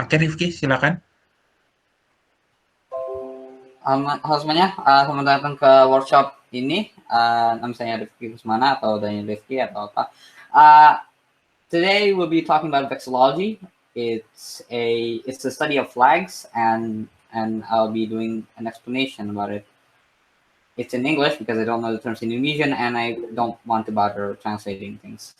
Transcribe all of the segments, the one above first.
Oke, Rifki, silakan. Halo semuanya, selamat datang ke workshop ini. Nama saya Rifki Kusmana atau Daniel Rifki atau apa. Today we'll be talking about vexillology. It's the study of flags, and I'll be doing an explanation about it. It's in English because I don't know the terms in Indonesian, and I don't want to bother translating things.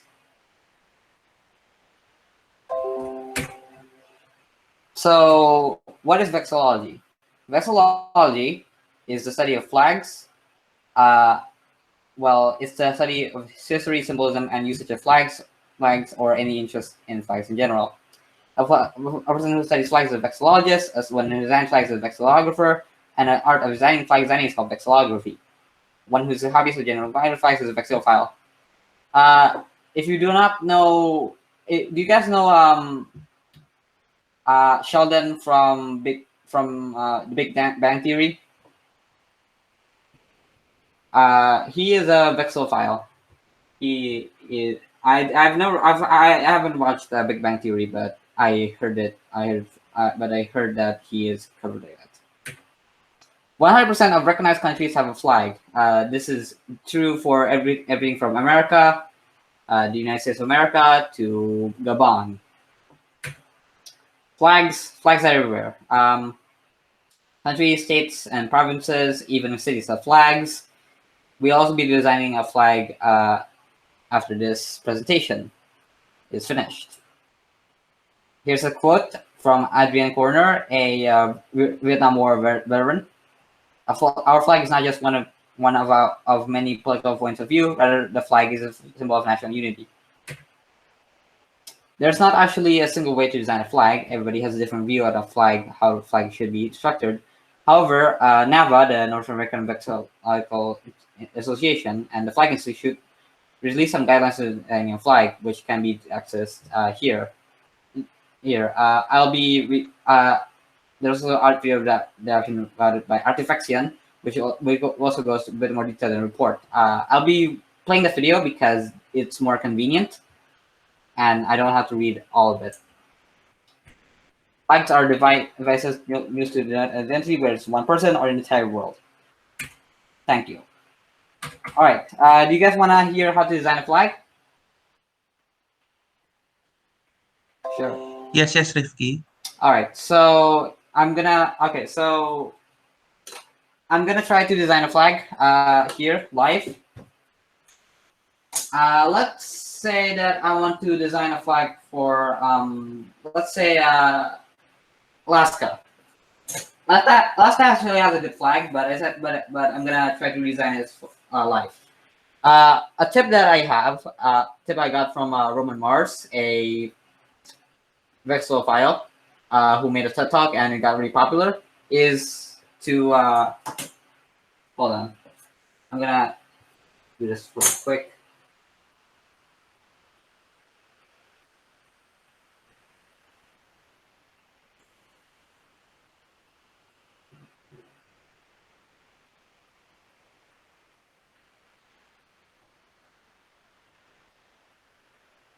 So, what is vexillology? Vexillology is the study of flags. Well, it's the study of history, symbolism, and usage of flags, or any interest in flags in general. A person who studies flags is a vexillologist, as one who designs flags is a vexillographer, and an art of designing flag designing is called vexillography. One who's a hobbyist of general flags is a vexillophile. If you do not know, do you guys know Sheldon from the Big Bang Theory? He is a vexillophile. He is. I haven't watched the Big Bang Theory, but I heard it. But I heard that he is covered by that. 100% of recognized countries have a flag. This is true for everything from America, the United States of America, to Gabon. Flags are everywhere. Countries, states, and provinces, even cities have flags. We'll also be designing a flag after this presentation is finished. Here's a quote from Adrian Corner, a Vietnam War veteran. Our flag is not just one of many political points of view. Rather, the flag is a symbol of national unity. There's not actually a single way to design a flag. Everybody has a different view of a flag, how a flag should be structured. However, NAVA, the North American Vexillological Association, and the Flag Institute release some guidelines to designing a flag, which can be accessed here. I'll be there's also art video that I've been routed by Artifactian, which also goes a bit more detail in the report. I'll be playing the video because it's more convenient, and I don't have to read all of it. Flags are devices used to denote identity, whether it's one person or an entire world. Thank you. All right. Do you guys want to hear how to design a flag? Sure. Yes, Rifki. All right. So I'm gonna try to design a flag here live. Let's say that I want to design a flag for let's say Alaska. Alaska actually has a good flag, but I'm gonna try to design it live. A tip that I have, tip I got from Roman Mars, a vexillophile, who made a TED Talk and it got really popular, is to hold on. I'm gonna do this real quick.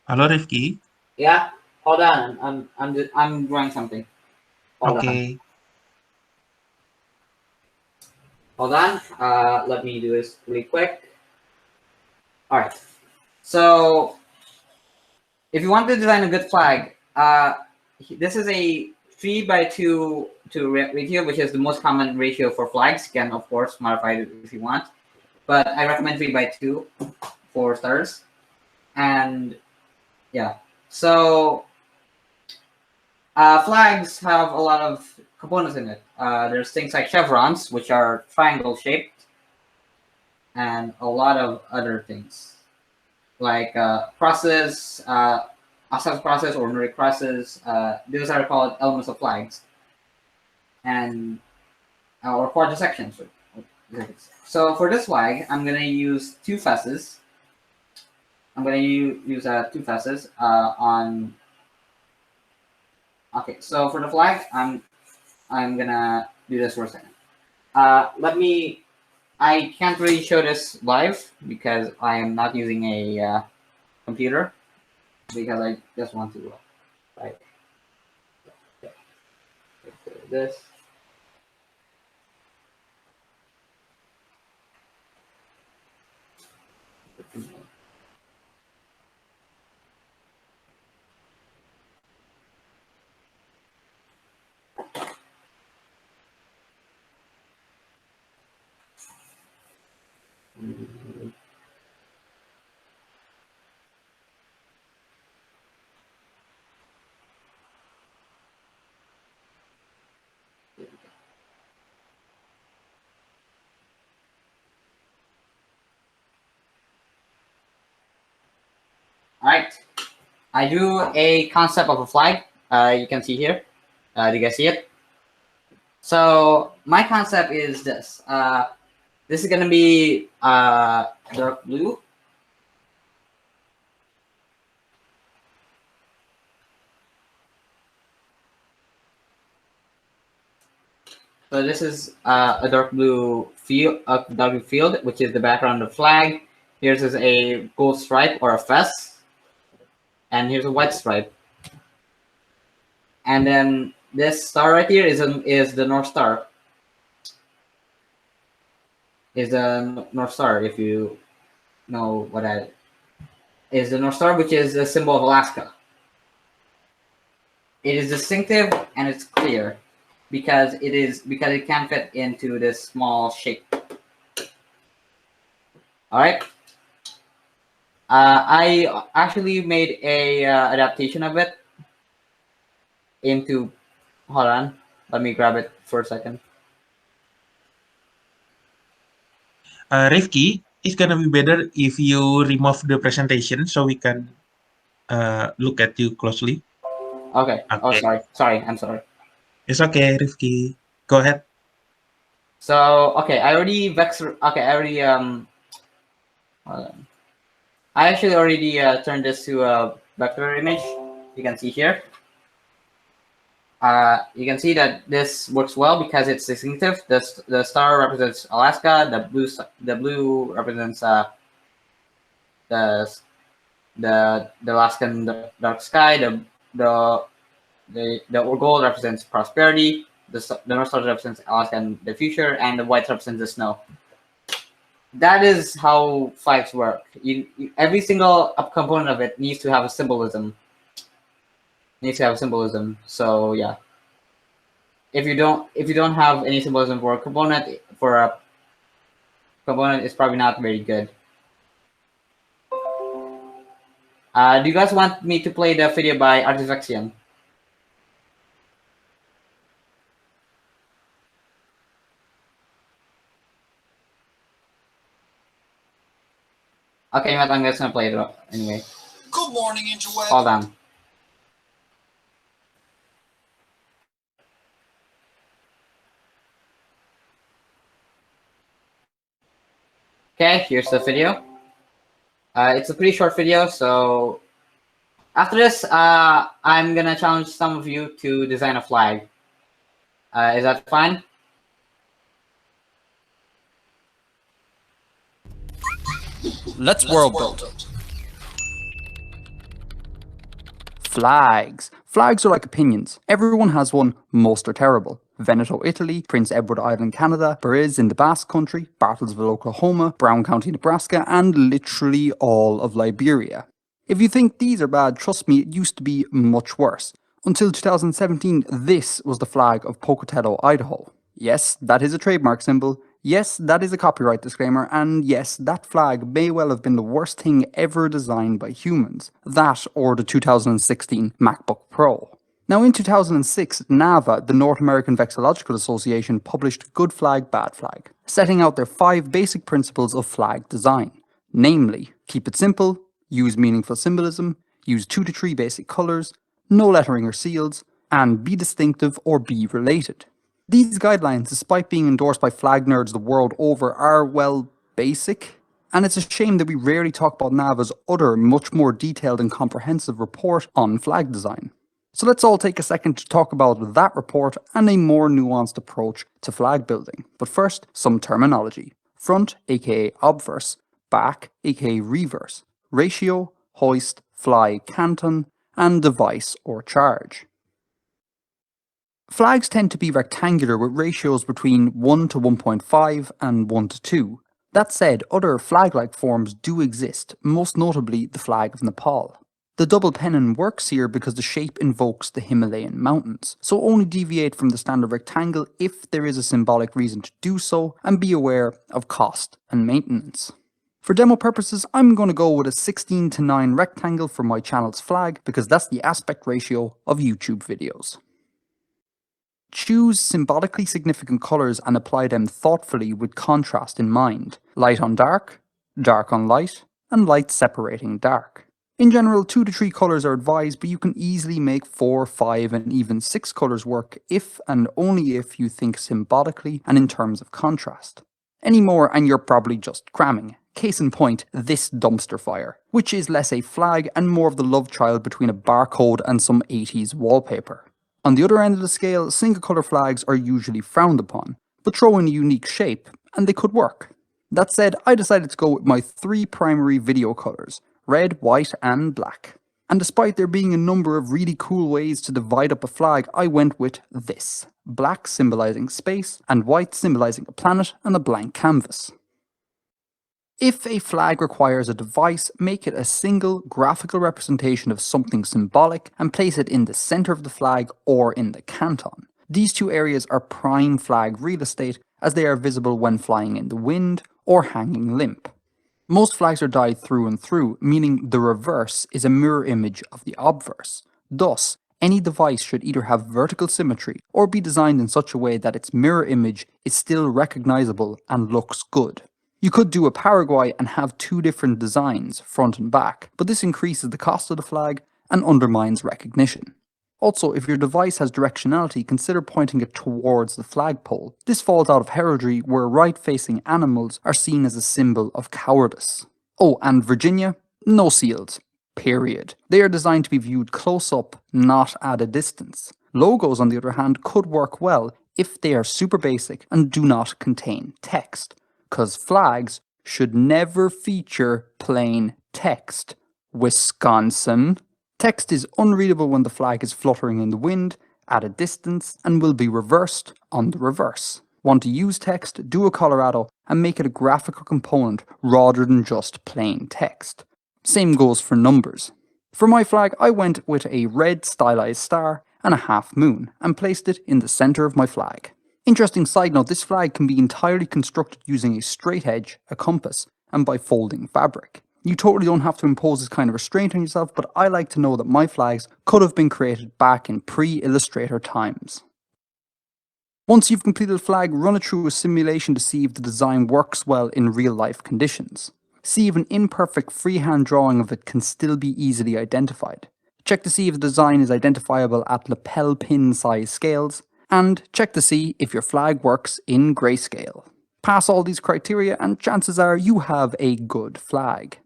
Halo, Rifki. Yeah, hold on. I'm drawing something. Oke. Hold on. Let me do this really quick. All right. So, if you want to design a good flag, this is a 3:2 ratio, which is the most common ratio for flags. You can, of course, modify it if you want, but I recommend 3:2 for stars. And yeah, so flags have a lot of components in it. There's things like chevrons, which are triangle shaped, and a lot of other things like crosses, Asaf crosses or Nuri crosses. Those are called elements of flags, and or quadrisections. So for this flag, I'm gonna use two fusses. I'm gonna use two fusses on. Okay, so for the flag, I'm gonna do this for a second. I can't really show this live because I am not using a computer, because I just want to, right? like this. All right, I drew a concept of a flag. You can see here. Do you guys see it? So my concept is this. This is gonna be dark blue. So this is a dark blue field, which is the background of the flag. Here's is a gold stripe or a fess, and here's a white stripe. And then this star right here is the North Star. Is the North Star, if you know what that is. The North Star, which is the symbol of Alaska. It is distinctive and it's clear because it can fit into this small shape. All right. I actually made a adaptation of it into. Hold on, let me grab it for a second. Rifki, it's gonna be better if you remove the presentation so we can look at you closely. Okay. Oh, Okay. sorry. I'm sorry. It's okay, Rifki. Go ahead. So okay, I already vector. Okay, I already hold on. I actually already turned this to a vector image. You can see here. You can see that this works well because it's distinctive. The star represents Alaska. The blue represents the Alaskan dark sky. The gold represents prosperity. The North Star represents Alaska and the future, and the white represents the snow. That is how flags work. Every single component of it needs to have a symbolism. So yeah, if you don't have any symbolism for a component, it's probably not very good. Do you guys want me to play the video by Artifaction? Okay, I'm just gonna play it anyway. Good morning, interweb. Hold on. Okay, here's the video. It's a pretty short video, so after this, I'm gonna challenge some of you to design a flag. Is that fine? Let's world build. Flags. Flags are like opinions. Everyone has one, most are terrible. Veneto, Italy, Prince Edward Island, Canada, Belize in the Basque Country, Bartlesville, Oklahoma, Brown County, Nebraska, and literally all of Liberia. If you think these are bad, trust me, it used to be much worse. Until 2017, this was the flag of Pocatello, Idaho. Yes, that is a trademark symbol. Yes, that is a copyright disclaimer, and yes, that flag may well have been the worst thing ever designed by humans. That or the 2016 MacBook Pro. Now in 2006, NAVA, the North American Vexillological Association, published Good Flag, Bad Flag, setting out their 5 basic principles of flag design. Namely, keep it simple, use meaningful symbolism, use 2 to 3 basic colours, no lettering or seals, and be distinctive or be related. These guidelines, despite being endorsed by flag nerds the world over, are, well, basic. And it's a shame that we rarely talk about NAVA's other, much more detailed and comprehensive report on flag design. So let's all take a second to talk about that report and a more nuanced approach to flag building. But first, some terminology. Front, aka obverse, back, aka reverse, ratio, hoist, fly, canton, and device or charge. Flags tend to be rectangular with ratios between 1 to 1.5 and 1 to 2. That said, other flag-like forms do exist, most notably the flag of Nepal. The double pennon works here because the shape invokes the Himalayan mountains, so only deviate from the standard rectangle if there is a symbolic reason to do so, and be aware of cost and maintenance. For demo purposes, I'm going to go with a 16:9 rectangle for my channel's flag because that's the aspect ratio of YouTube videos. Choose symbolically significant colours and apply them thoughtfully with contrast in mind. Light on dark, dark on light, and light separating dark. In general, 2 to 3 colours are advised, but you can easily make 4, 5 and even 6 colours work if and only if you think symbolically and in terms of contrast. Any more and you're probably just cramming. Case in point, this dumpster fire, which is less a flag and more of the love child between a barcode and some 80s wallpaper. On the other end of the scale, single colour flags are usually frowned upon, but throw in a unique shape, and they could work. That said, I decided to go with my 3 primary video colours, red, white and black. And despite there being a number of really cool ways to divide up a flag, I went with this. Black symbolising space, and white symbolising a planet and a blank canvas. If a flag requires a device, make it a single graphical representation of something symbolic and place it in the centre of the flag or in the canton. These 2 areas are prime flag real estate as they are visible when flying in the wind or hanging limp. Most flags are dyed through and through, meaning the reverse is a mirror image of the obverse. Thus, any device should either have vertical symmetry or be designed in such a way that its mirror image is still recognisable and looks good. You could do a Paraguay and have 2 different designs, front and back, but this increases the cost of the flag and undermines recognition. Also, if your device has directionality, consider pointing it towards the flagpole. This falls out of heraldry where right-facing animals are seen as a symbol of cowardice. Oh, and Virginia? No seals. Period. They are designed to be viewed close up, not at a distance. Logos, on the other hand, could work well if they are super basic and do not contain text. Because flags should never feature plain text. Wisconsin. Text is unreadable when the flag is fluttering in the wind, at a distance, and will be reversed on the reverse. Want to use text? Do a Colorado and make it a graphical component rather than just plain text. Same goes for numbers. For my flag, I went with a red stylized star and a half moon and placed it in the centre of my flag. Interesting side note, this flag can be entirely constructed using a straight edge, a compass, and by folding fabric. You totally don't have to impose this kind of restraint on yourself, but I like to know that my flags could have been created back in pre-Illustrator times. Once you've completed a flag, run it through a simulation to see if the design works well in real-life conditions. See if an imperfect freehand drawing of it can still be easily identified. Check to see if the design is identifiable at lapel pin size scales, and check to see if your flag works in grayscale. Pass all these criteria and chances are you have a good flag.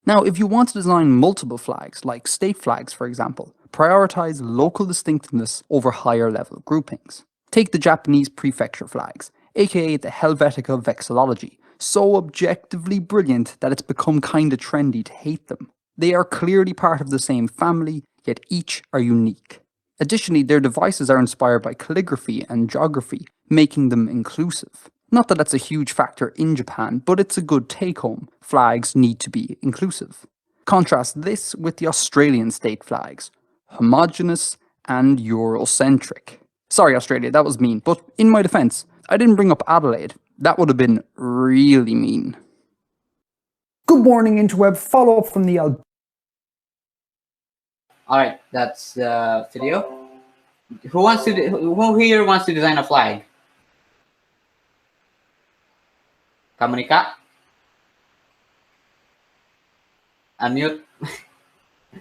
Now, if you want to design multiple flags, like state flags for example, prioritize local distinctiveness over higher level groupings. Take the Japanese prefecture flags, aka the Helvetica vexillology, so objectively brilliant that it's become kinda trendy to hate them. They are clearly part of the same family, yet each are unique. Additionally, their devices are inspired by calligraphy and geography, making them inclusive. Not that that's a huge factor in Japan, but it's a good take-home. Flags need to be inclusive. Contrast this with the Australian state flags. Homogeneous and Eurocentric. Sorry Australia, that was mean, but in my defence, I didn't bring up Adelaide. That would have been really mean. Good morning, interweb. Follow up from the Alright, that's the video. Who here wants to design a flag? Kamunika? Unmute.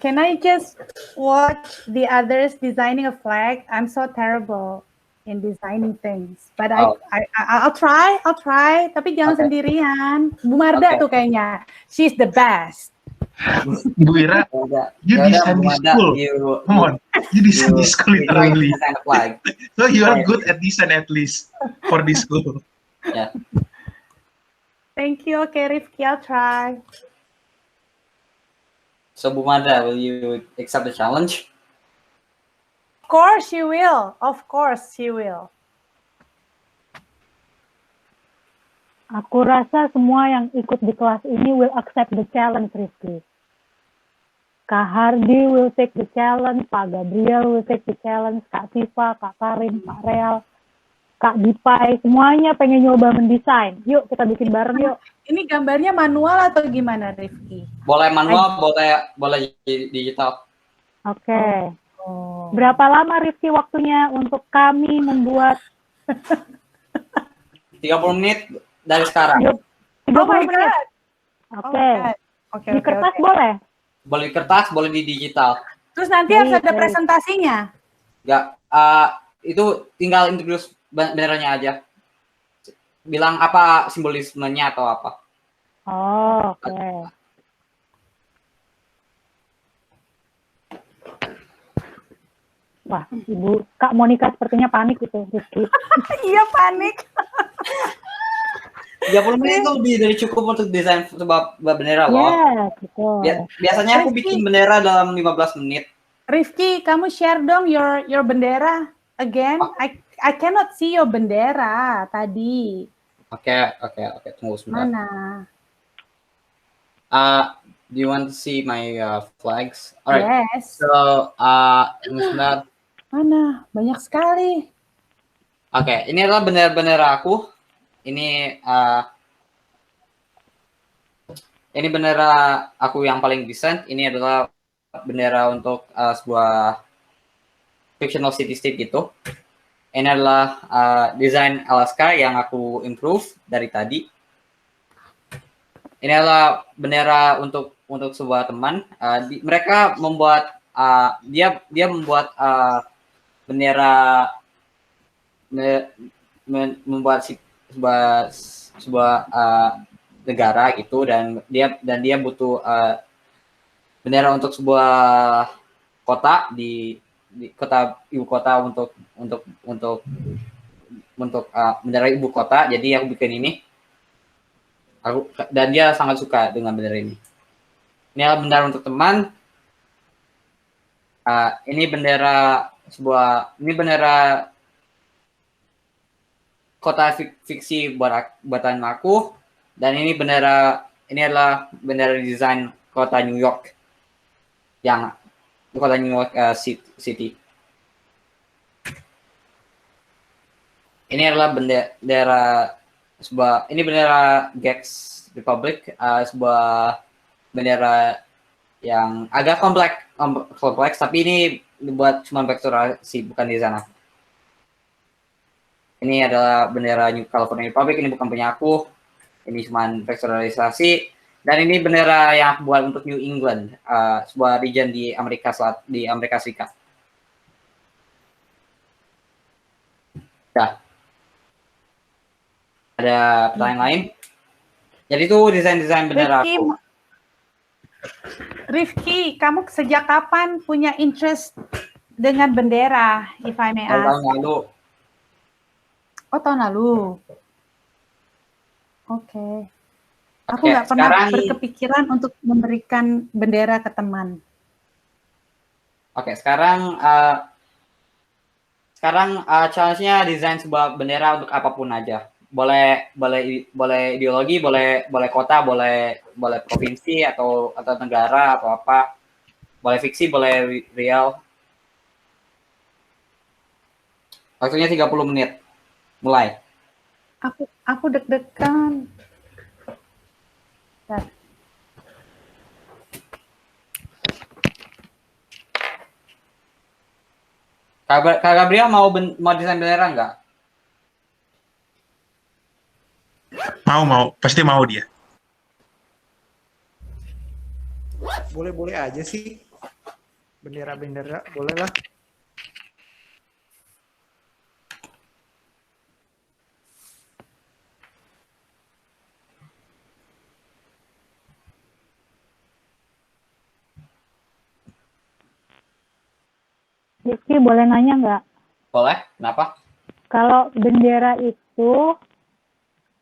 Can I just watch the others designing a flag? I'm so terrible in designing things. But I'll try. Tapi jangan sendirian. Bu Marda tuh kayaknya. She's the best. Bu Ira, you design this school. Come on, you design this school literally. Design a flag. So you are good at design at least for this school. Yeah. Thank you. Okay, Rifki, I'll try. So Bu Marda, will you accept the challenge? Of course she will. Of course she will. Aku rasa semua yang ikut di kelas ini will accept the challenge, Rifki. Kak Hardi will take the challenge, Pak Gabriel will take the challenge, Kak Siva, Kak Karin, Kak Real, Kak Dipai, semuanya pengen nyoba mendesain. Yuk kita bikin bareng yuk. Ini gambarnya manual atau gimana, Rifki? Boleh manual, boleh digital. Oke. Oh. Berapa lama Rifki waktunya untuk kami membuat 30 menit dari sekarang. 30 Oh my menit? God. Oke. Oke, Di oke, kertas oke. boleh? Boleh di kertas, boleh di digital. Terus nanti harus ada Baik. presentasinya. Enggak, itu tinggal introduce benderanya aja. Bilang apa simbolismenya atau apa. Oh, oke. Wah, Ibu Kak Monica sepertinya panik itu, Rifki. Iya, panik. 30 menit itu lebih dari cukup untuk desain sebuah bendera loh. Yes, betul. Biasanya aku bikin bendera dalam 15 menit. Rifki, kamu share dong your bendera again. I cannot see your bendera tadi. Oke, tunggu sebentar. Mana? Do you want to see my flags? Alright. Yes. So, sebentar. Mana? Banyak sekali. Oke, ini adalah bendera aku. Ini bendera aku yang paling recent. Ini adalah bendera untuk sebuah fictional cityscape gitu. Ini adalah desain Alaska yang aku improve dari tadi. Ini adalah bendera untuk sebuah teman. Mereka membuat dia membuat bendera membuat sebuah negara gitu, dan dia butuh bendera untuk sebuah kota di kota ibu kota untuk bendera ibu kota. Jadi aku bikin ini, dan dia sangat suka dengan bendera ini. Ini adalah bendera untuk teman. Ini bendera kota fiksi buatan aku, dan ini adalah bendera desain kota New York, yang kota New York City. Ini adalah bendera Gex Republic, sebuah bendera yang agak kompleks, tapi ini dibuat cuma vektorasi, bukan di sana. Ini adalah bendera New California Republic, ini bukan punya aku. Ini cuma vektorisasi. Dan ini bendera yang aku buat untuk New England, sebuah region di Amerika Serikat. Ya. Ada pertanyaan lain? Jadi itu desain bendera aku. Rifki, kamu sejak kapan punya interest dengan bendera, if I may ask? Tahun lalu. Oh, tahun lalu. Oke. Aku nggak pernah berkepikiran untuk memberikan bendera ke teman. Oke, sekarang challenge-nya desain sebuah bendera untuk apapun aja. Boleh ideologi, boleh kota, boleh provinsi atau negara atau apa. Boleh fiksi, boleh real. Waktunya 30 menit. Mulai. Aku deg-degan. Kak Gabriel mau desain bendera nggak? Mau, pasti mau dia. Boleh-boleh aja sih. Bendera-bendera, boleh lah. Rifki, boleh nanya nggak? Boleh, kenapa? Kalau bendera itu,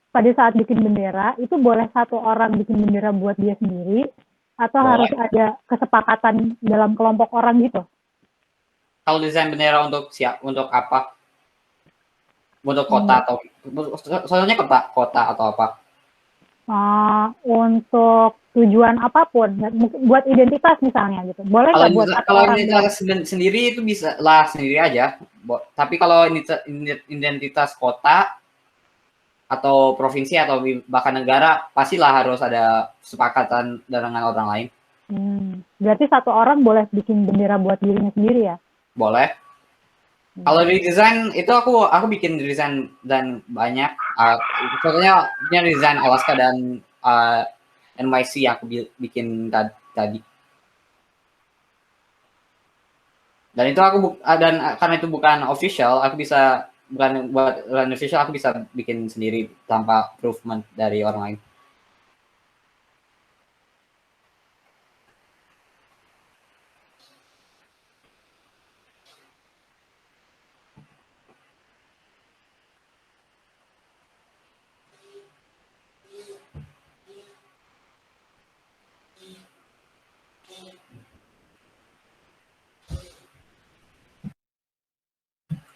pada saat bikin bendera, itu boleh satu orang bikin bendera buat dia sendiri, atau boleh. harus ada kesepakatan dalam kelompok orang gitu? Kalau desain bendera untuk untuk apa? Untuk kota atau soalnya kota atau apa? Untuk tujuan apapun, buat identitas misalnya gitu. Boleh nggak buat satu Kalau orang doang? identitas sendiri itu bisa lah sendiri aja. Tapi kalau identitas kota atau provinsi atau bahkan negara, pastilah harus ada kesepakatan dengan orang lain. Berarti satu orang boleh bikin bendera buat dirinya sendiri ya? Boleh. Kalau dari desain itu aku bikin desain dan banyak. Contohnya punya desain Alaska dan NYC yang aku bikin tadi. Dan itu dan karena itu bukan official, bukan buat official, aku bisa bikin sendiri tanpa improvement dari orang lain.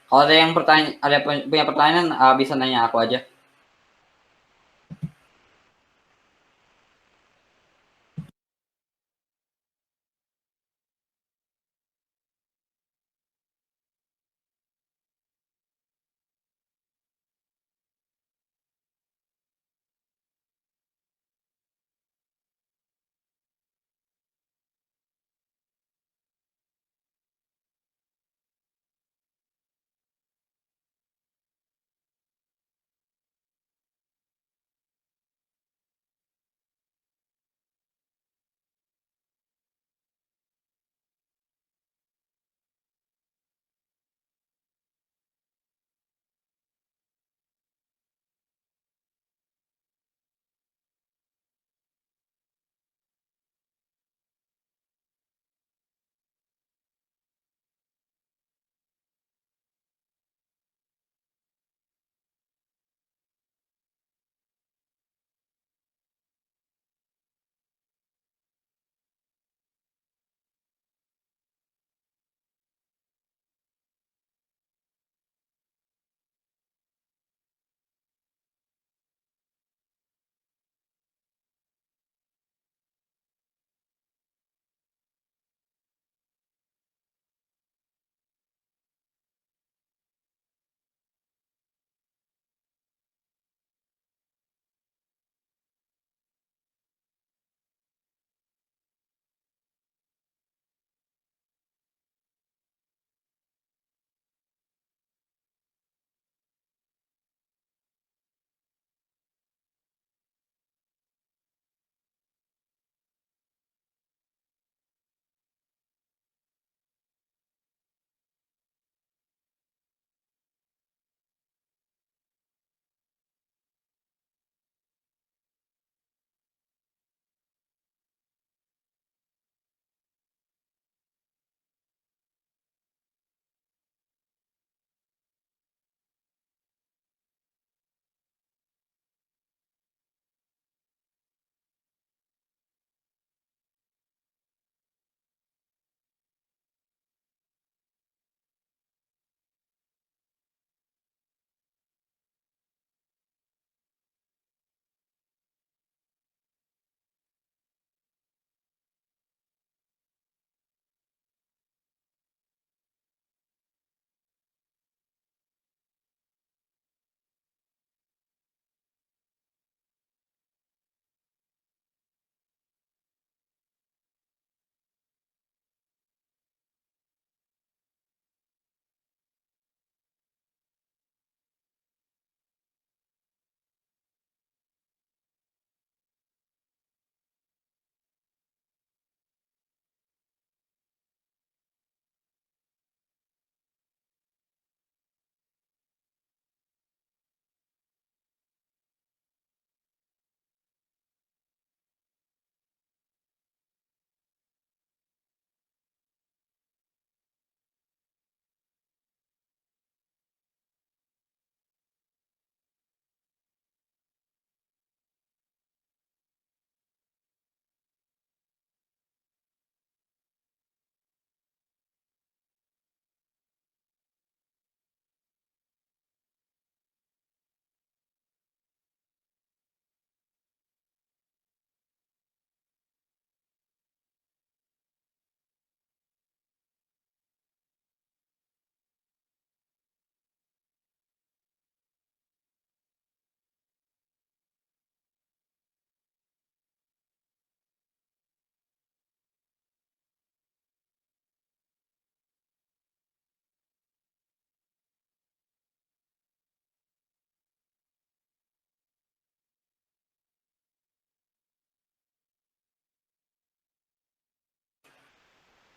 Kalau ada yang punya pertanyaan, bisa nanya aku aja.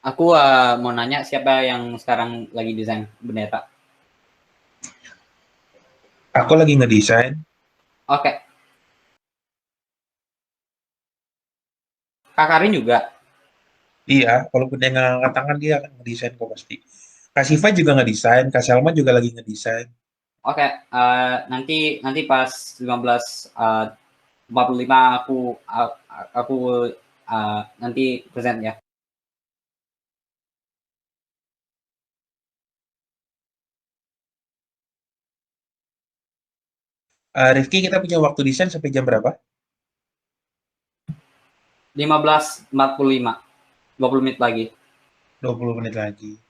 Aku mau nanya siapa yang sekarang lagi desain bendera? Aku lagi ngedesain. Oke, Kak Karin juga. Iya, walaupun dia nggak angkat tangan, dia akan ngedesain kok pasti. Kak Siva juga ngedesain, Kak Selma juga lagi ngedesain. Oke, nanti nanti pas 15:45 aku nanti present ya. Rifki, kita punya waktu desain sampai jam berapa? 15:45, 20 menit lagi. 20 menit lagi.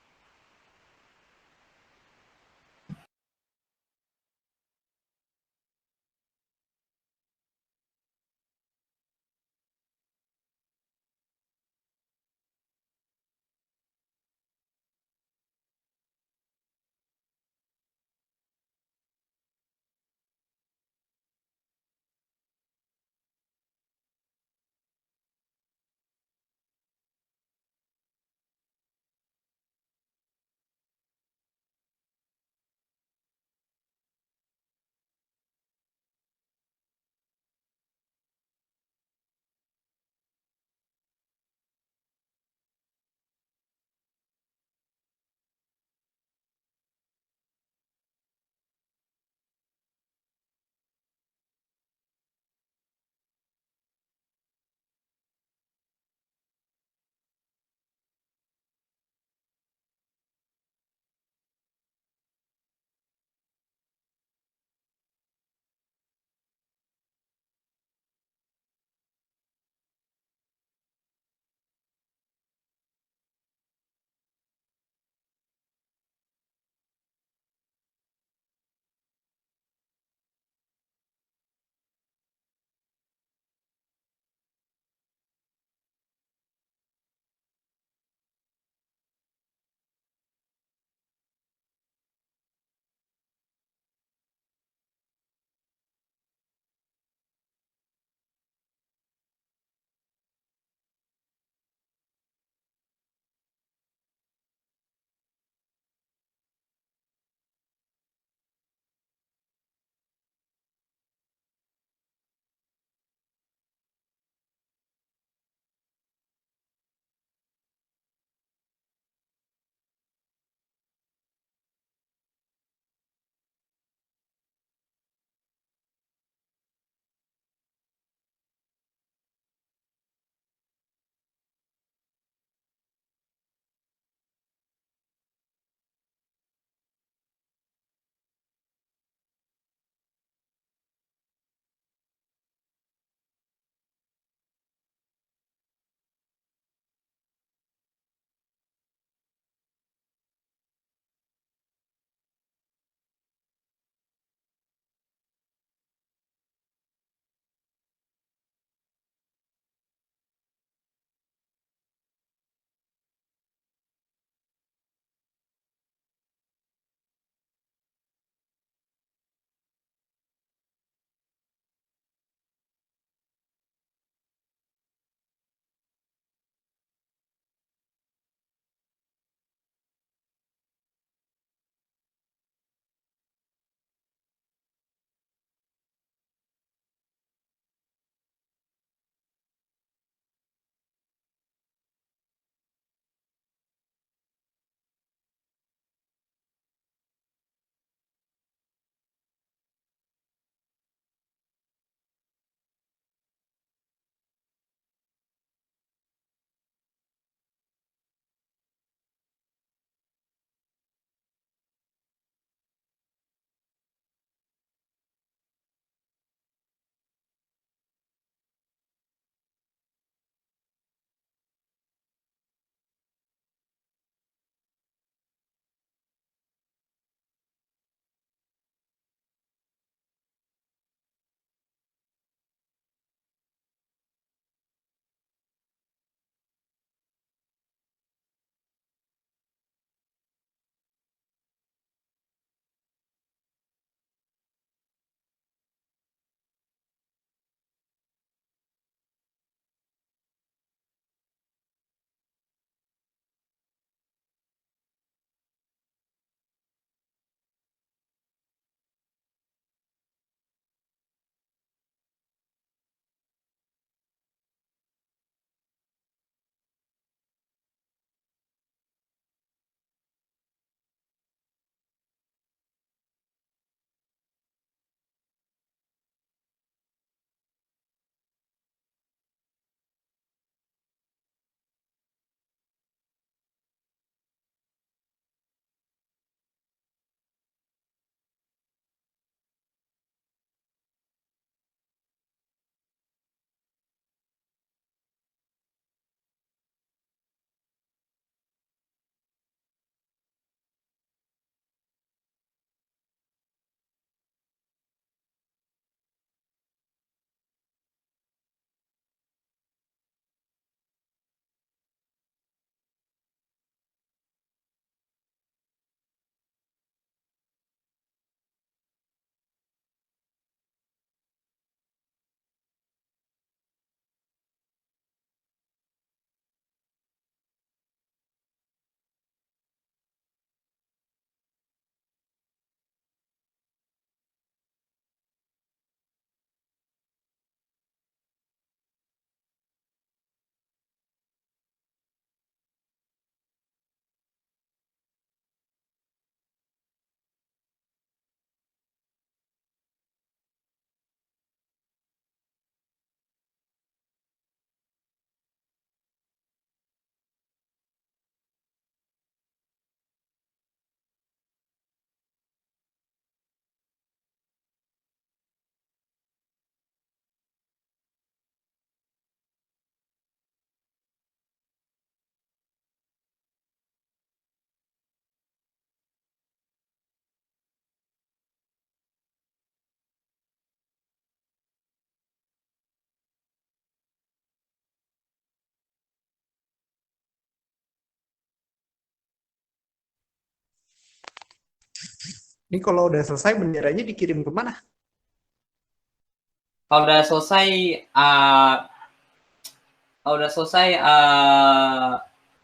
Ini kalau udah selesai benderanya dikirim kemana? Kalau udah selesai,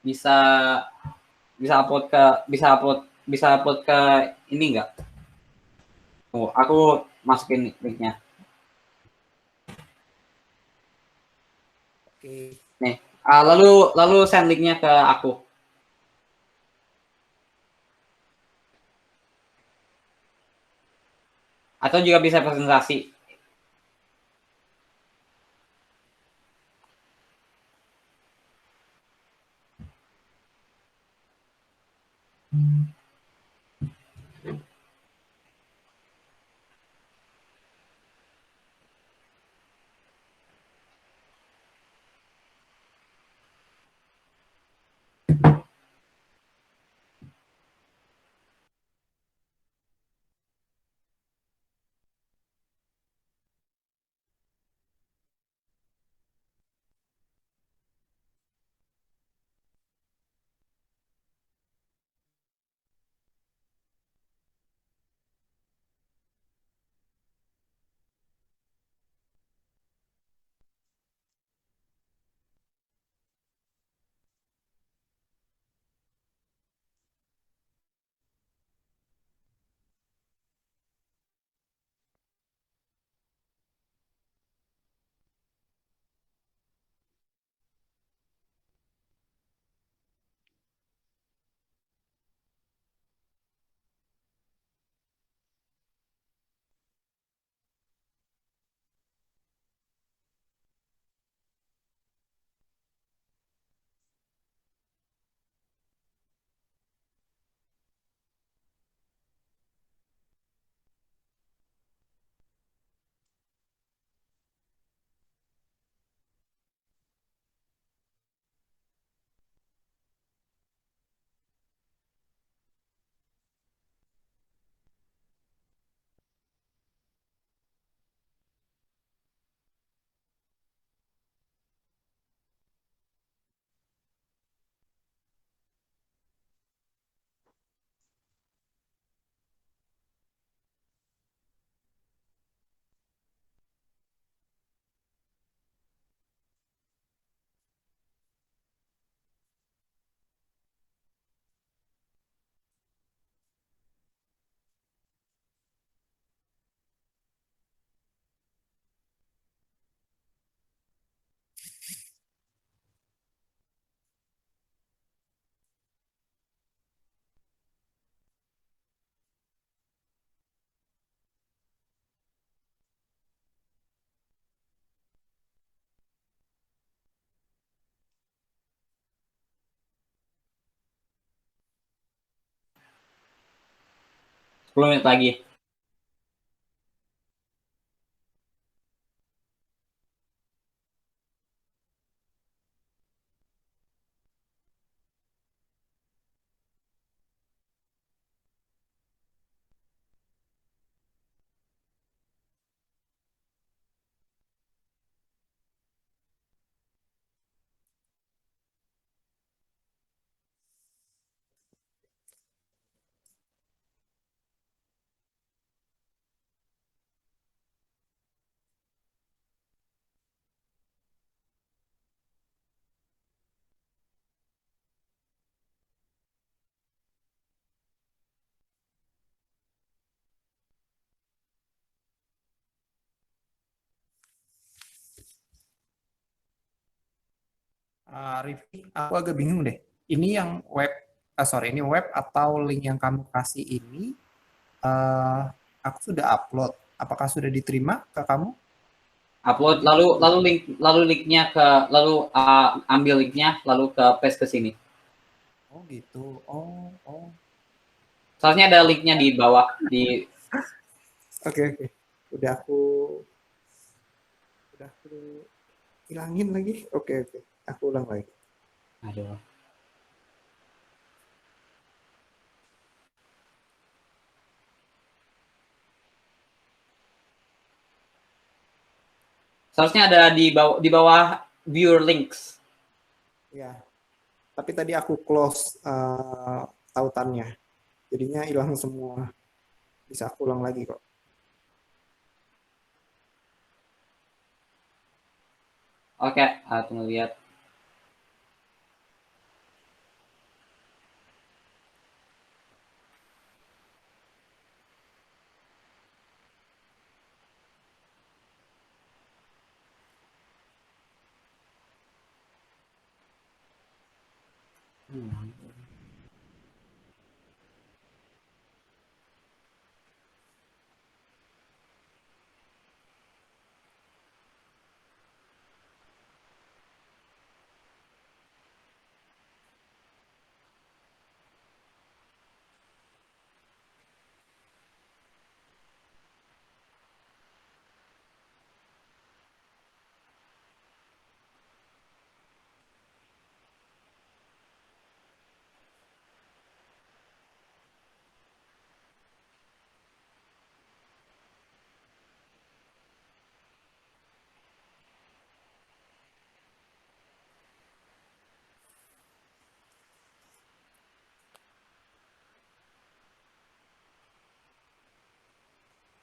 bisa bisa upload ke ini nggak? Oh, aku masukin linknya. Oke. Nih, lalu send linknya ke aku. Atau juga bisa presentasi. Sepuluh menit lagi. Rifki, aku agak bingung deh. Ini yang web, ini web atau link yang kamu kasih ini, aku sudah upload. Apakah sudah diterima ke kamu? Upload ambil linknya lalu ke paste ke sini. Oh gitu. Oh. Soalnya ada linknya di bawah di. Oke. Udah aku hilangin lagi. Oke. Aku ulang lagi. Aduh. Seharusnya ada di bawah viewer links. Ya. Tapi tadi aku close tautannya. Jadinya hilang semua. Bisa aku ulang lagi kok. Oke, tunggu lihat.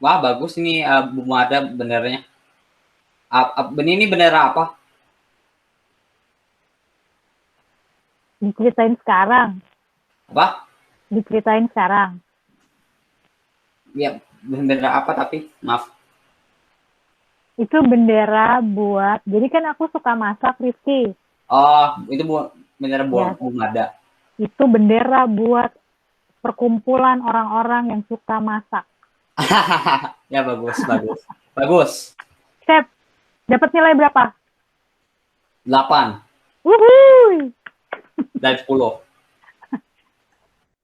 Wah, bagus ini belum ada benderanya. Ini bendera apa? Diceritain sekarang. Apa? Diceritain sekarang. Ya, bendera apa tapi? Maaf. Itu bendera buat, jadi kan aku suka masak, Rizky. Oh, itu bendera buat Ya. Bumada. Itu bendera buat perkumpulan orang-orang yang suka masak. Ya, bagus, bagus. Bagus. Sep, dapat nilai berapa? 8 Wuhui! dari 10.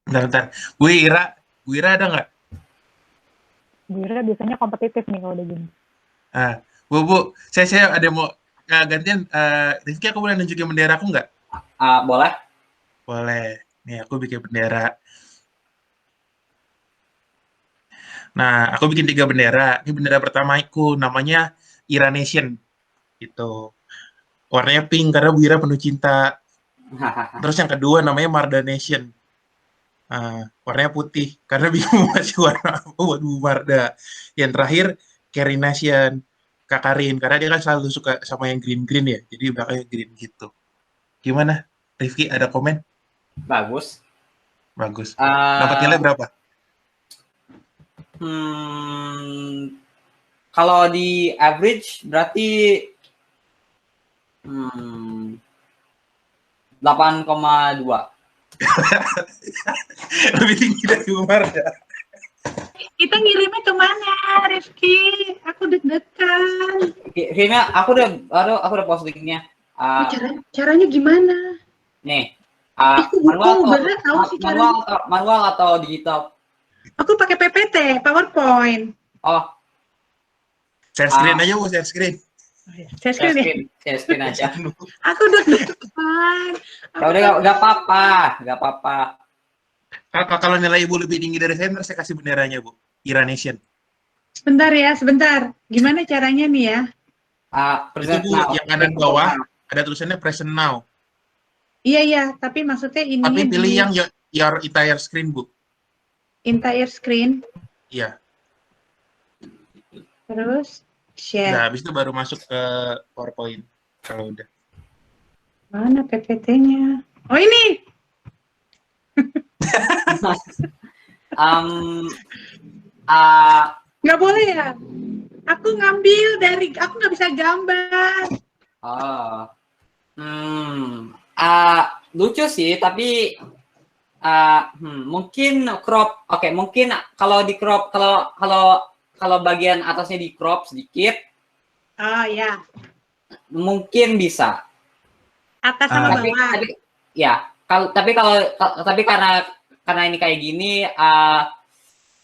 Bentar. Bu Ira ada nggak? Gira biasanya kompetitif nih kalau udah gini. Bu, saya ada mau gantian. Rifki, aku boleh nunjukin bendera aku nggak? Boleh? Boleh. Nih, aku bikin bendera. Nah, aku bikin 3 bendera. Ini bendera pertama aku, namanya Iranation. Gitu. Warnanya pink karena Bu Ira penuh cinta. Terus yang kedua namanya Marda Nation. Warnanya putih karena bingung masih warna apa buat Bu Marda. Yang terakhir Carry Nation, Kak Karin, karena dia kan selalu suka sama yang green ya, jadi belakangnya green gitu. Gimana, Rifki, ada komen? Bagus. Bagus. Dapat nilai berapa? Kalau di average berarti 8,2. Lebih tinggi dari Bu Marda. Kita ngirimnya kemana, Rifki? Aku deg-degan. Kirimnya aku udah post linknya. Caranya gimana? Nih. Manual atau digital? Aku pakai PPT, PowerPoint. Oh, Share screen aja, Bu, share screen. Share screen aja. Aku deg-degan. Ya udah, nggak apa-apa. Kalau nilai Ibu lebih tinggi dari saya, saya kasih benderanya, Bu. Iranation. Sebentar. Gimana caranya nih ya? Itu, Bu, yang kanan bawah ada tulisannya present now. Iya, tapi maksudnya ini. Tapi pilih yang your entire screen, Bu. Entire screen. Iya. Terus share. Nah, habis itu baru masuk ke PowerPoint. Kalau udah. Mana PPT-nya? Oh, ini. Nggak boleh ya? Aku ngambil aku nggak bisa gambar. Lucu sih, tapi mungkin crop. Oke, mungkin kalau di crop, kalau bagian atasnya di crop sedikit. Oh ya. Mungkin bisa. Atas sama bawah. Tapi karena ini kayak gini,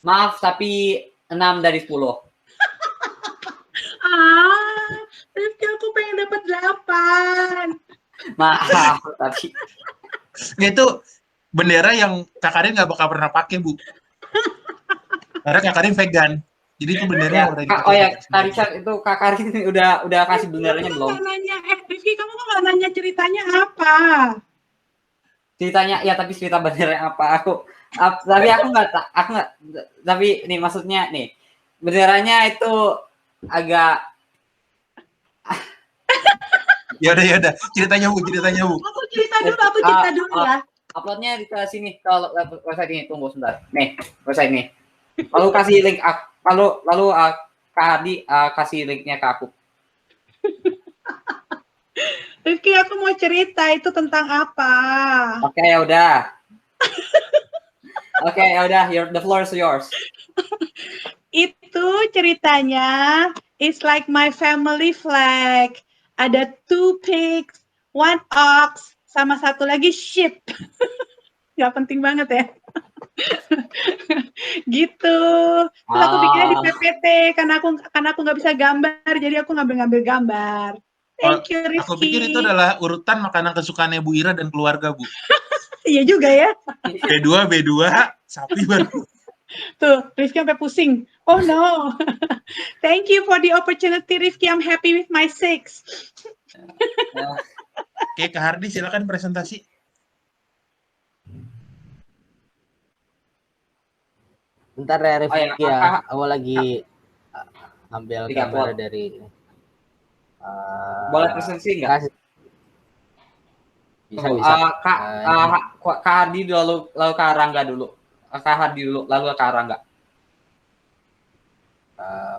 maaf tapi 6 dari 10. Rifki, aku pengen dapat 8. Maaf, tapi itu bendera yang Kak Karin nggak bakal pernah pakai, Bu. Karena Kak Karin vegan. Jadi itu bendera udah dipakai. Oh ya, Kak Richard, itu Kak Karin udah kasih benderanya belum? Rifki, kamu kok nggak nanya ceritanya apa? ceritanya ya, tapi cerita bendera apa tapi aku nggak tapi nih maksudnya nih benderanya itu agak Ya udah ceritanya Bu. Aku cerita dulu ya. Uploadnya di sini kalau website ini, tunggu sebentar nih website ini, lalu kasih link lalu Kak Hadi kasih linknya ke aku. Rifki, aku mau cerita itu tentang apa? Oke, ya udah. Oke, ya udah. The floor is yours. Itu ceritanya it's like my family flag. Ada 2 pigs, 1 ox, sama satu lagi sheep. Gak penting banget ya. Gitu. Terus aku bikinnya di PPT karena aku nggak bisa gambar, jadi aku ngambil gambar. Thank you, Rifki. Aku pikir itu adalah urutan makanan kesukaannya Bu Ira dan keluarga, Bu. Iya juga ya. B2, sapi baru. Tuh, Rifki sampai pusing. Oh no. Thank you for the opportunity, Rifki. I'm happy with my 6. Oke, Kak Hardi silakan presentasi. Bentar ya Rifki ya. Aku lagi ambil gambar dari boleh presentasi nggak? Bisa. Kak Hadi lalu Kak Rangga dulu. Kak Hadi dulu, lalu Kak Rangga.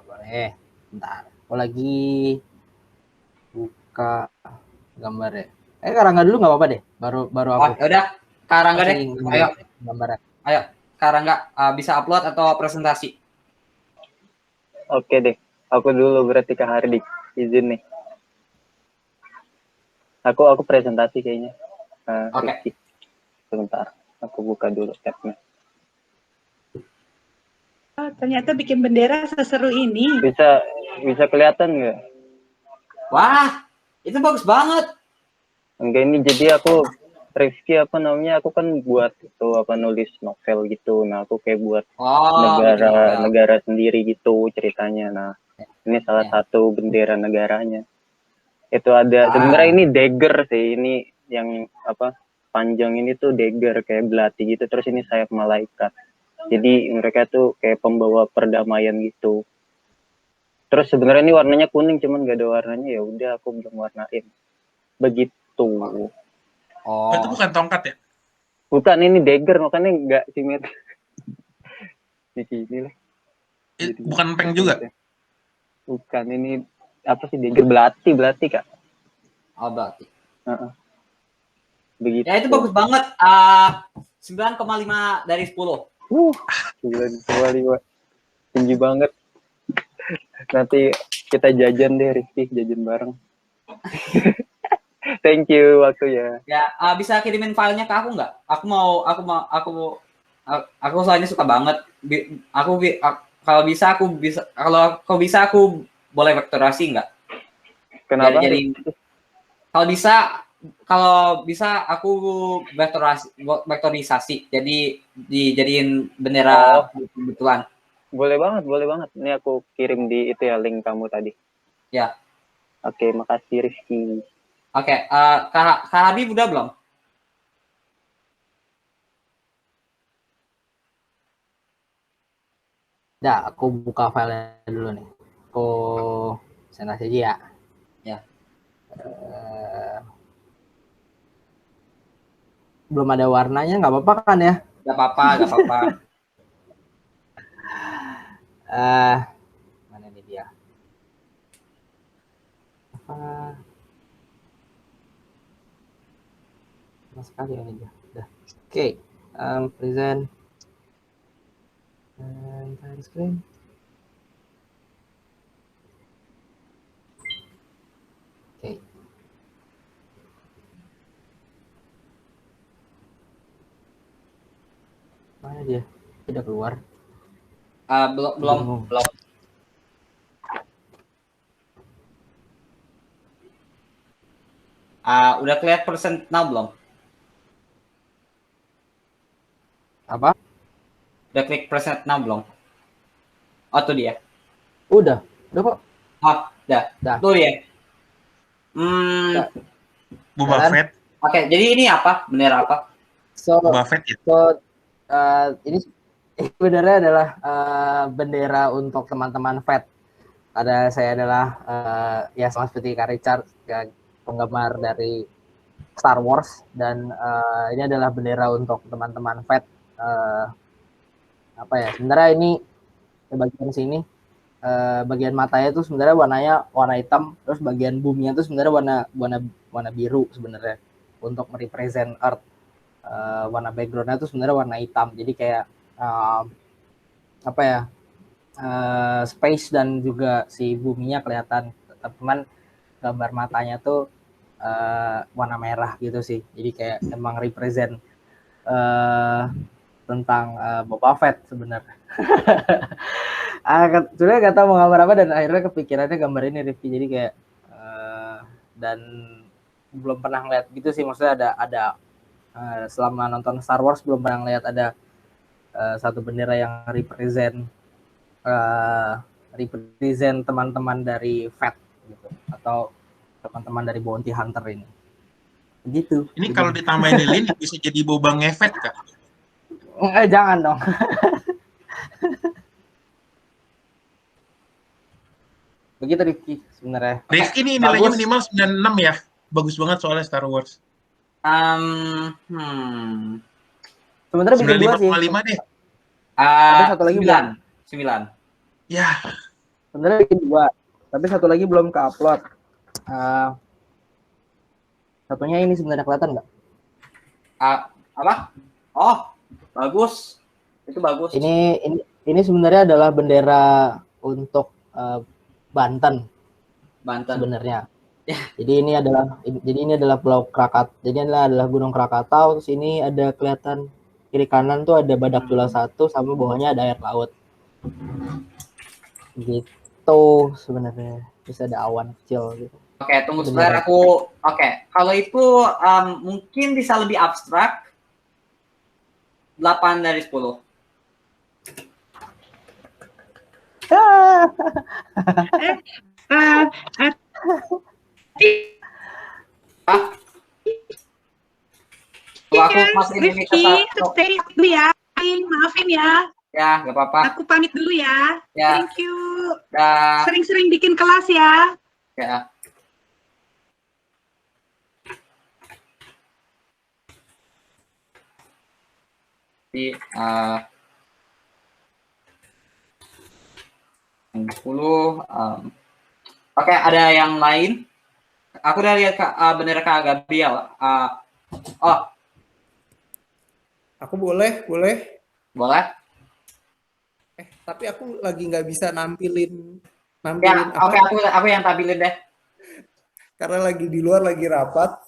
Boleh. Bentar. Aku lagi buka gambar ya. Kak Rangga dulu nggak apa-apa deh. Baru aku. Oh, udah. Kak Rangga deh. Ayo. Gambarnya. Ayo. Kak Rangga bisa upload atau presentasi? Oke deh. Aku dulu berarti Kak Hardi. Izin nih. Aku presentasi kayaknya. Oke. Sebentar. Aku buka dulu tab-nya. Oh, ternyata bikin bendera seseru ini. Bisa kelihatan nggak? Wah, itu bagus banget. Enggak, ini jadi aku Rifki aku kan buat itu nulis novel gitu. Nah, aku kayak buat negara sendiri gitu ceritanya. Nah, ini salah satu bendera negaranya. Itu ada sebenarnya ini dagger sih, ini yang panjang ini tuh dagger kayak belati gitu, terus ini sayap malaikat. Jadi mereka tuh kayak pembawa perdamaian gitu. Terus sebenarnya ini warnanya kuning, cuman gak ada warnanya, ya udah aku belum warnain. Begitu. Oh, itu bukan tongkat ya? Bukan, ini dagger, makanya nggak simetris. Di sini lah. Bukan peng juga? Bukan, ini apa sih dagger, belati Kak. Oh, belati. Begitu. Ya itu bagus banget. 9,5 dari 10. 9,5. Tinggi banget. Nanti kita jajan deh, Rifki, jajan bareng. Thank you waktunya. Ya, bisa kirimin filenya ke aku nggak? Aku soalnya suka banget. Kalau bisa aku boleh vektorasi nggak? Kenapa? Jadi kalau bisa aku vektorisasi. Jadi dijadiin bendera kebetulan. Boleh banget. Ini aku kirim di itu ya, link kamu tadi. Ya. Oke, makasih Rizky. Oke, Kak Habib udah belum? Udah, aku buka filenya dulu nih. Aku presentasi aja ya. Ya. Belum ada warnanya, nggak apa-apa kan ya? Nggak apa-apa. Mana nih dia? Sama sekali ini dia. Udah. Oke. Present. Entire screen. Oke. Mana dia? Tidak keluar. Belum. Udah kelihatan persen now belum? Apa? Udah klik present now belum? Oh, tuh dia. Udah kok. Oh, udah. Tuh dia. Boba Fett. Oke, jadi ini apa? Bendera apa? So, Buffett ya? Ini sebenarnya adalah bendera untuk teman-teman Fed. Saya adalah ya sama seperti Kak Richard, penggemar dari Star Wars, dan ini adalah bendera untuk teman-teman Fed. Sebenarnya ini bagian sini, bagian matanya itu sebenarnya warna hitam, terus bagian buminya itu sebenarnya warna biru sebenarnya untuk merepresent Earth. Warna backgroundnya itu sebenarnya warna hitam, jadi kayak space dan juga si buminya kelihatan, teman gambar matanya tuh warna merah gitu sih, jadi kayak emang represent tentang Boba Fett sebenarnya. Sebenarnya nggak tahu mau gambar apa, dan akhirnya kepikirannya gambar ini Rifki, jadi kayak dan belum pernah ngeliat gitu sih, maksudnya ada selama nonton Star Wars belum pernah ngeliat ada satu bendera yang represent teman-teman dari Fed gitu, atau teman-teman dari Bounty Hunter ini. Begitu. Ini kalau ditambahin lilin bisa jadi Boba ngefet, Kak. Jangan dong. Begitu Rifki sebenarnya. Rifki ini nilainya minimal 96 ya. Bagus banget soalnya Star Wars. Sebenarnya bikin 2 sih. 95,5 deh. Tapi satu lagi 9. Ya. Sebenarnya bikin 2. Tapi satu lagi belum ke-upload. Satunya ini sebenarnya kelihatan nggak? Apa? Oh, bagus. Itu bagus. Ini sebenarnya adalah bendera untuk Banten sebenarnya. Jadi ini adalah Pulau Krakatau. Jadi ini adalah Gunung Krakatau. Terus ini ada kelihatan kiri kanan tuh ada Badak Jula 1 sama bawahnya ada air laut. Gitu sebenarnya. Terus ada awan kecil gitu. Oke, tunggu sebentar aku. Oke, kalau itu mungkin bisa lebih abstrak. 8 dari 10. Aku Rifki, stay dulu ya. Maafin ya. Ya, nggak apa-apa. Aku pamit dulu ya. Thank you. Sering-sering bikin kelas ya. Ya. Jadi 10. Oke, ada yang lain? Aku udah lihat bendera Kak Gabriel. Aku boleh. Boleh. Tapi aku lagi nggak bisa nampilin. Ya, oke, aku yang tampilin deh. Karena lagi di luar, lagi rapat.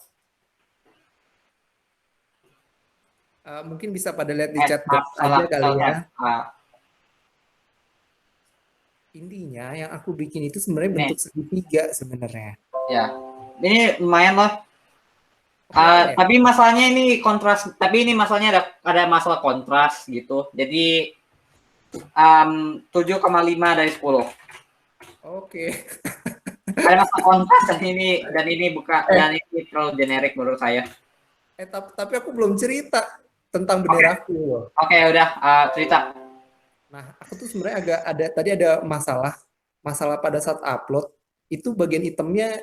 Mungkin bisa pada lihat di chat box aja kali ya. Intinya yang aku bikin itu sebenarnya bentuk segitiga sebenarnya. Ya, ini lumayan loh. Tapi masalahnya ini kontras. Tapi ini masalahnya ada masalah kontras gitu. Jadi 7,5 dari 10. Oke. Ada masalah kontras dan ini bukan dan ini terlalu generik menurut saya. Tapi aku belum cerita tentang benderaku. Oke, udah cerita. Nah, aku tuh sebenarnya tadi ada masalah pada saat upload itu bagian hitamnya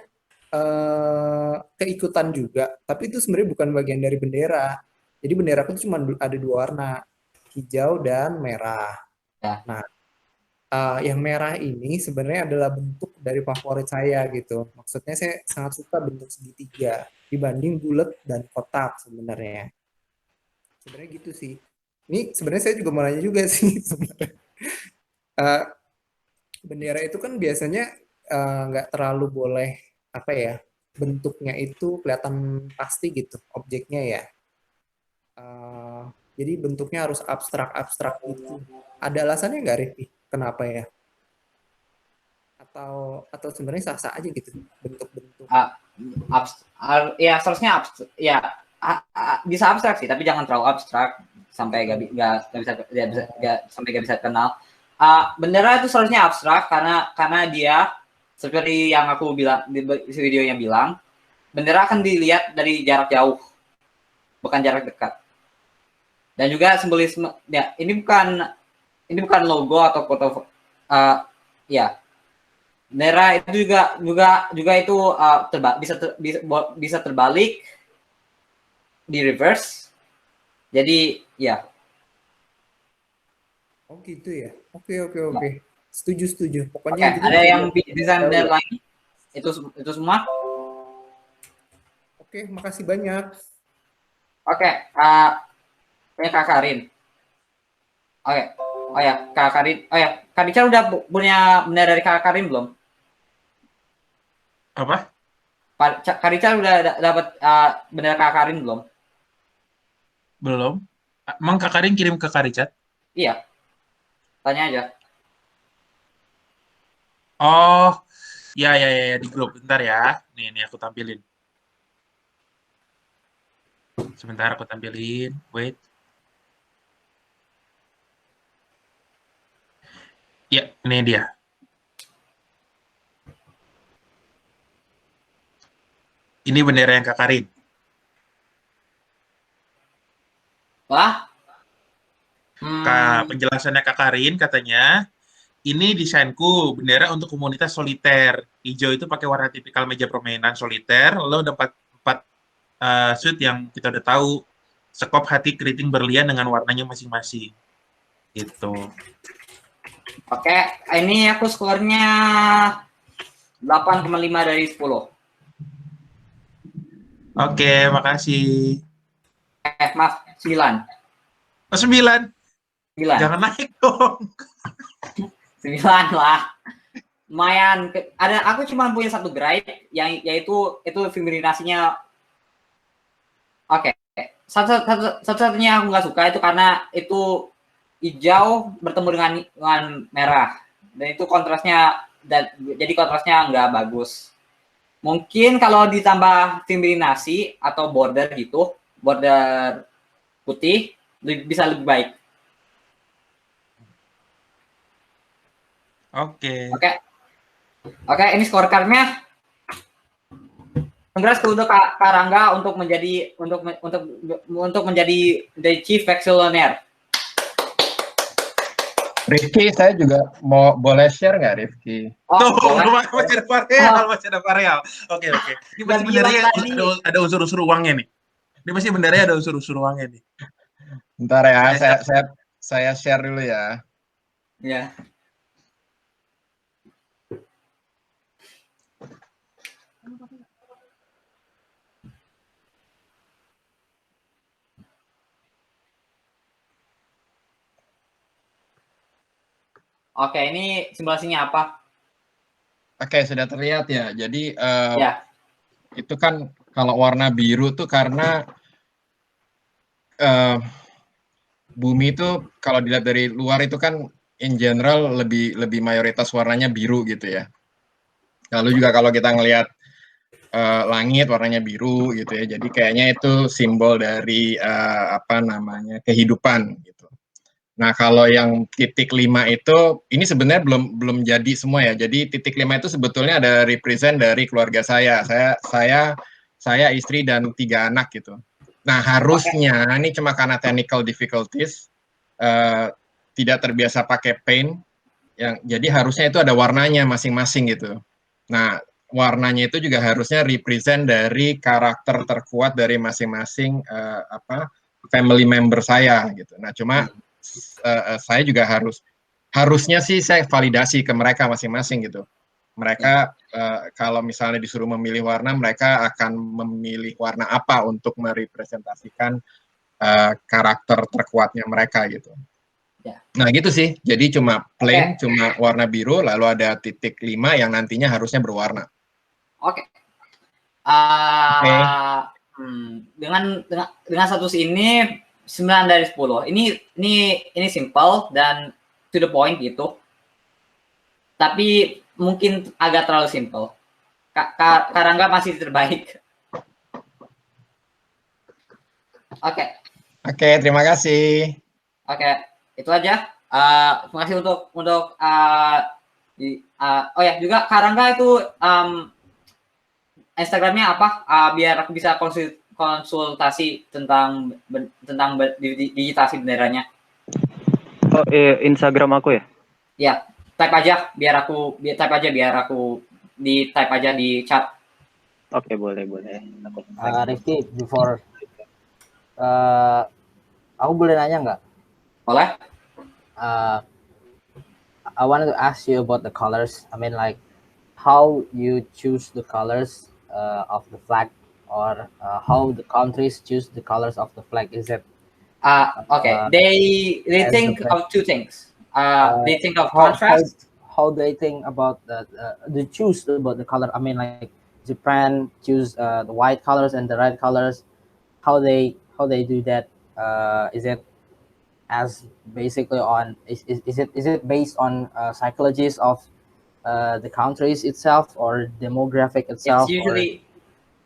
keikutan juga, tapi itu sebenarnya bukan bagian dari bendera. Jadi benderaku tuh cuma ada 2 warna, hijau dan merah. Ya. Nah, yang merah ini sebenarnya adalah bentuk dari favorit saya gitu. Maksudnya saya sangat suka bentuk segitiga dibanding bulat dan kotak sebenarnya. Sebenarnya gitu sih. Ini sebenarnya saya juga mau nanya juga sih sebenarnya. Bendera itu kan biasanya nggak terlalu boleh bentuknya itu kelihatan pasti gitu objeknya ya. Jadi bentuknya harus abstrak gitu. Ada alasannya nggak Rifki? Kenapa ya? Atau sebenarnya sah-sah aja gitu bentuk-bentuk? Ya seharusnya bisa abstrak sih, tapi jangan terlalu abstrak sampai nggak bisa kenal. Bendera itu seharusnya abstrak karena dia seperti yang aku bilang di videonya bilang, bendera akan dilihat dari jarak jauh, bukan jarak dekat. Dan juga simbolisme ya, ini bukan logo atau foto ya. Bendera itu juga itu bisa terbalik di reverse. Jadi ya. Oh gitu ya. Oke. Setuju. Oke, Pokoknya ada yang desain bendera lagi? Itu semua? Oke, makasih banyak. Oke, punya Kak Karin. Oke. Oh ya, Kak Karin. Oh ya, Kak Richard udah punya bendera dari Kak Karin belum? Apa? Kak Richard udah dapat bendera Kak Karin belum? Belum. Emang Kak Karin kirim ke Kak Richard? Iya. Tanya aja. Oh, ya di grup. Bentar ya. Nih aku tampilin. Sebentar aku tampilin. Wait. Ya, ini dia. Ini bendera yang Kak Karin. Wah. Penjelasannya Kak Karin katanya, ini desainku bendera untuk komunitas soliter. Hijau itu pakai warna tipikal meja permainan soliter. Lalu ada empat suit yang kita udah tahu. Sekop, hati, keriting, berlian dengan warnanya masing-masing. Gitu. Oke, ini aku skornya 8,5 dari 10. Oke, makasih. Maaf, 9. Oh, 9. 9. Jangan naik dong. 9 lah. Lumayan. Aku cuma punya satu grade yaitu figurinisasinya. Oke. Satu-satunya aku nggak suka itu karena itu hijau bertemu dengan merah, dan itu kontrasnya jadi kontrasnya nggak bagus. Mungkin kalau ditambah figurinisasi atau border gitu, border putih bisa lebih baik. Oke, ini scorecardnya. Congrats untuk Kak Rangga untuk menjadi chief vexillionaire. Rifki, saya juga boleh share nggak, Rifki? Masih ada varial. Oke. Ini pasti benderanya ada unsur-unsur uangnya nih. Ini pasti benderanya ada unsur-unsur uangnya nih. Bentar ya, saya share dulu ya. Ya. Oke, ini simulasinya apa? Oke, sudah terlihat ya. Jadi itu kan kalau warna biru tuh karena bumi itu kalau dilihat dari luar itu kan in general lebih mayoritas warnanya biru gitu ya. Lalu juga kalau kita ngelihat langit warnanya biru gitu ya. Jadi kayaknya itu simbol dari kehidupan gitu. Nah, kalau yang titik 5 itu ini sebenarnya belum jadi semua ya. Jadi titik 5 itu sebetulnya ada represent dari keluarga saya. Saya istri dan 3 anak gitu. Nah, harusnya ini cuma karena technical difficulties tidak terbiasa pakai paint jadi harusnya itu ada warnanya masing-masing gitu. Nah, warnanya itu juga harusnya represent dari karakter terkuat dari masing-masing family member saya gitu. Nah, cuma saya juga harusnya sih saya validasi ke mereka masing-masing gitu. Mereka kalau misalnya disuruh memilih warna, mereka akan memilih warna apa untuk merepresentasikan karakter terkuatnya mereka gitu. Nah gitu sih, jadi cuma plain, cuma warna biru, lalu ada titik 5 yang nantinya harusnya berwarna. Oke. Dengan status ini 9 dari 10. Ini simple dan to the point gitu. Tapi mungkin agak terlalu simple. Kak Rangga masih terbaik. Oke, terima kasih. Oke, itu aja. Terima kasih untuk juga Kak Rangga itu Instagramnya apa? Biar aku bisa konsultasi tentang digitasi benderanya? Oh, Instagram aku ya? Ya, type aja biar aku di type aja di chat. Oke, boleh. Rifki, before aku boleh nanya nggak? Boleh. I wanted to ask you about the colors. I mean, like, how you choose the colors of the flag, or how the countries choose the colors of the flag. Is it? Okay. They think of two things. They think of contrast. How they think about they choose about the color. I mean, like, Japan choose the white colors and the red colors. How they do that? Is it as basically on is it based on psychologies of the countries itself, or demographic itself? It's usually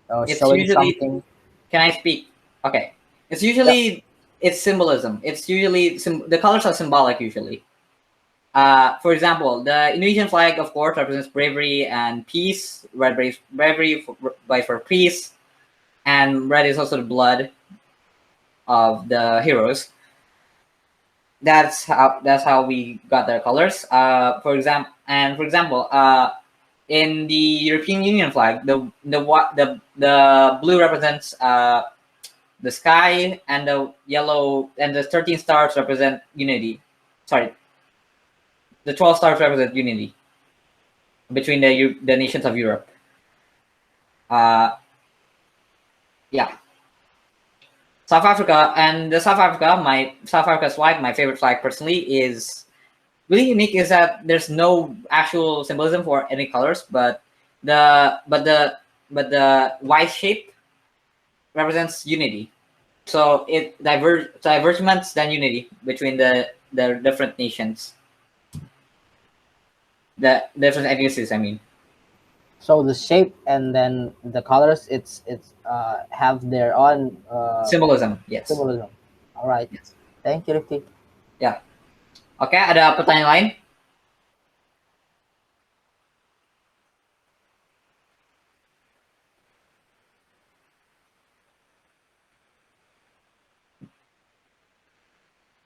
showing something. Can I speak? Okay. It's usually it's symbolism. It's usually the colors are symbolic usually. For example, the Indonesian flag, of course, represents bravery and peace. Red bravery for peace, and red is also the blood of the heroes. That's how we got their colors. For example, in the European Union flag, the blue represents the sky, and the yellow and the 13 stars represent unity. Sorry, the 12 stars represent unity between the nations of Europe. Yeah. South Africa South Africa's flag, my favorite flag personally, is really unique. Is that there's no actual symbolism for any colors, but the Y shape represents unity. So it divergements than unity between the different nations, the different ethnicities, I mean. So the shape and then the colors, it's have their own symbolism. Yes. Symbolism. All right. Yes. Thank you, Rifki. Ya. Oke, ada pertanyaan lain?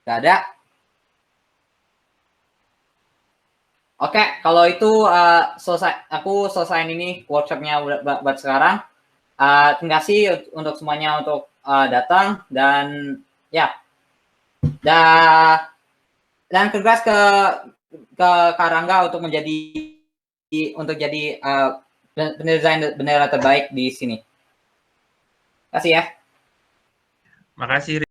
Gak ada. Oke, kalau itu aku selesaiin ini workshopnya buat sekarang. Terima kasih untuk semuanya untuk datang, dan ya, dan congrats ke Karangga untuk jadi pendesain bendera terbaik di sini. Terima kasih ya. Makasih.